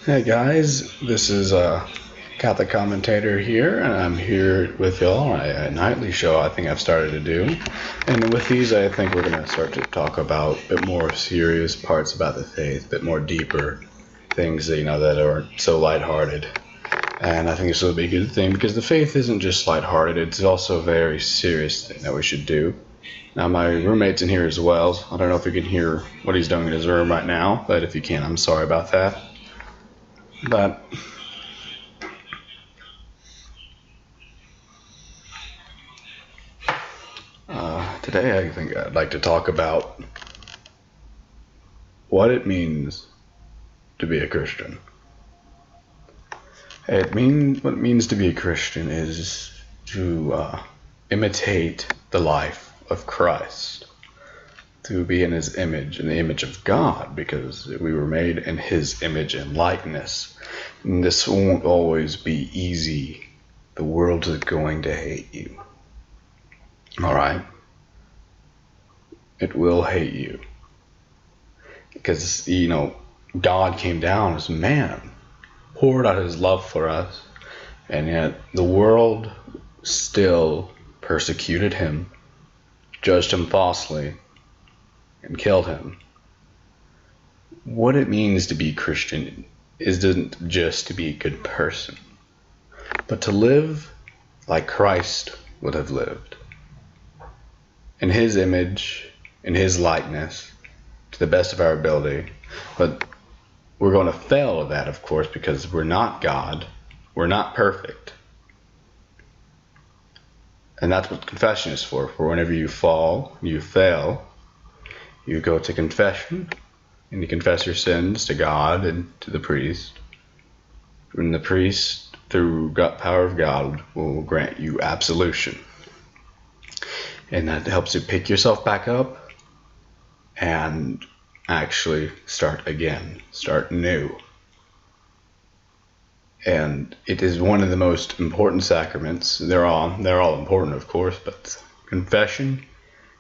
Hey guys, this is Catholic Commentator here, and I'm here with y'all on a nightly show I think I've started to do. And with these, I think we're going to start to talk about a bit more serious parts about the faith, a bit more deeper things that aren't so lighthearted. And I think this will be a good thing because the faith isn't just lighthearted, it's also a very serious thing that we should do. Now, my roommate's in here as well. So I don't know if you can hear what he's doing in his room right now, but if you can, I'm sorry about that. But today I think I'd like to talk about what it means to be a Christian. What it means to be a Christian is to imitate the life of Christ, to be in His image, in the image of God, because we were made in His image and likeness. And this won't always be easy. The world is going to hate you. Alright? It will hate you. Because, God came down as man, poured out His love for us, and yet the world still persecuted Him, judged Him falsely, and killed Him. What it means to be Christian isn't just to be a good person, but to live like Christ would have lived, in His image, in His likeness, to the best of our ability. But we're going to fail at that, of course, because we're not God. We're not perfect. And that's what confession is for. For whenever you fall, you fail, you go to confession and you confess your sins to God and to the priest. And the priest, through power of God, will grant you absolution. And that helps you pick yourself back up and actually start again, start new. And it is one of the most important sacraments. They're all important, of course, but confession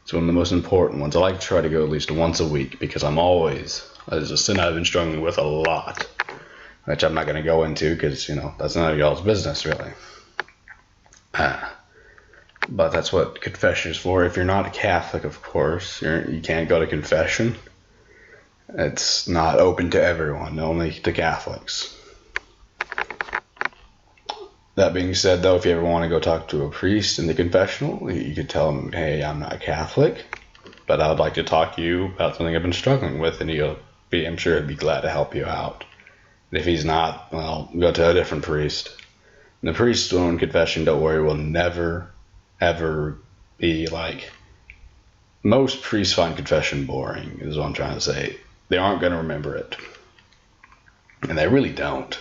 is one of the most important ones. I like to try to go at least once a week because there's a sin I've been struggling with a lot, which I'm not going to go into because, that's none of y'all's business, really. But that's what confession is for. If you're not a Catholic, of course, you can't go to confession. It's not open to everyone, only to Catholics. That being said, though, if you ever want to go talk to a priest in the confessional, you could tell him, hey, I'm not Catholic, but I would like to talk to you about something I've been struggling with, and I'm sure he'd be glad to help you out. And if he's not, well, go to a different priest. And the priest in confession, don't worry, will never, ever be like... Most priests find confession boring, is what I'm trying to say. They aren't going to remember it. And they really don't.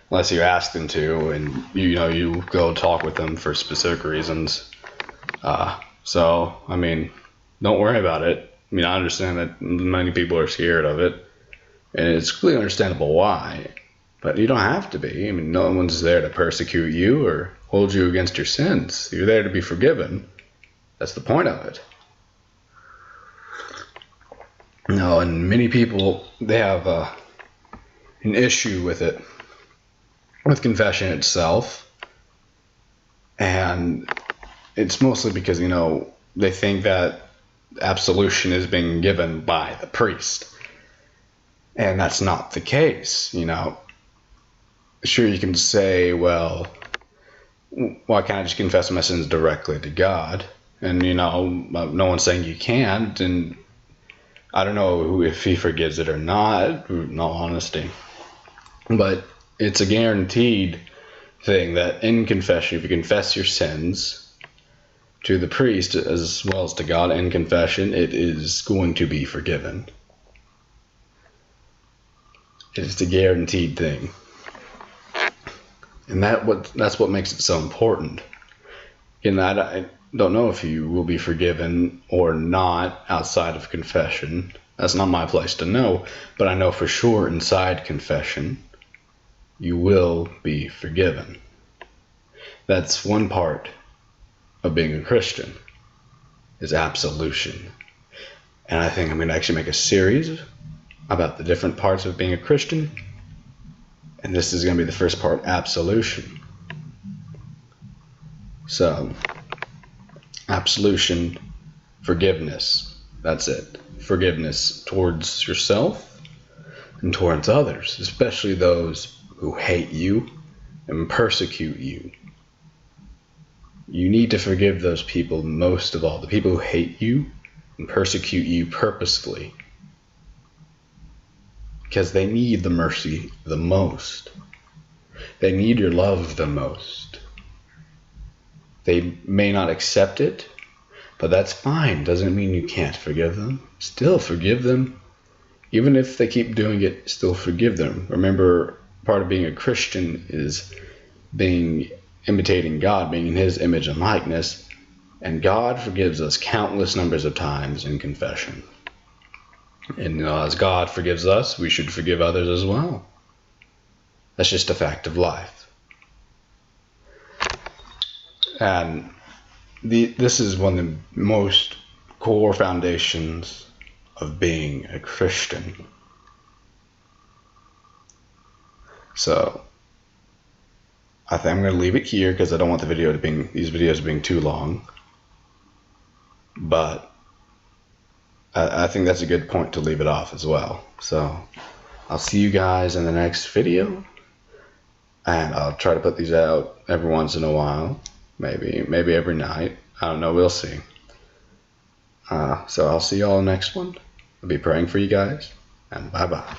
Unless you ask them to, and you go talk with them for specific reasons. Don't worry about it. I understand that many people are scared of it, and it's clearly understandable why. But you don't have to be. No one's there to persecute you or hold you against your sins. You're there to be forgiven. That's the point of it. No, and many people, they have an issue with it, with confession itself, and it's mostly because, they think that absolution is being given by the priest, and that's not the case. Sure, you can say, well, why can't I just confess my sins directly to God? And, no one's saying you can't, and I don't know if He forgives it or not, in all honesty. But it's a guaranteed thing that in confession, if you confess your sins to the priest as well as to God in confession, it is going to be forgiven. It's a guaranteed thing. And that's what makes it so important. Again, I don't know if you will be forgiven or not outside of confession. That's not my place to know, but I know for sure inside confession, you will be forgiven. That's one part of being a Christian, is absolution. And I think I'm going to actually make a series about the different parts of being a Christian. And this is going to be the first part, absolution. So, absolution, forgiveness. That's it. Forgiveness towards yourself and towards others, especially those who hate you and persecute you. You need to forgive those people most of all, the people who hate you and persecute you purposefully, because they need the mercy the most. They need your love the most. They may not accept it, but that's fine. Doesn't mean you can't forgive them. Still forgive them. Even if they keep doing it, still forgive them. Remember, part of being a Christian is imitating God, being in His image and likeness, and God forgives us countless numbers of times in confession. And as God forgives us, we should forgive others as well. That's just a fact of life. And this is one of the most core foundations of being a Christian. So I think I'm going to leave it here because I don't want these videos being too long. But I think that's a good point to leave it off as well. So I'll see you guys in the next video, and I'll try to put these out every once in a while, maybe every night. I don't know. We'll see. So I'll see y'all in the next one. I'll be praying for you guys, and bye-bye.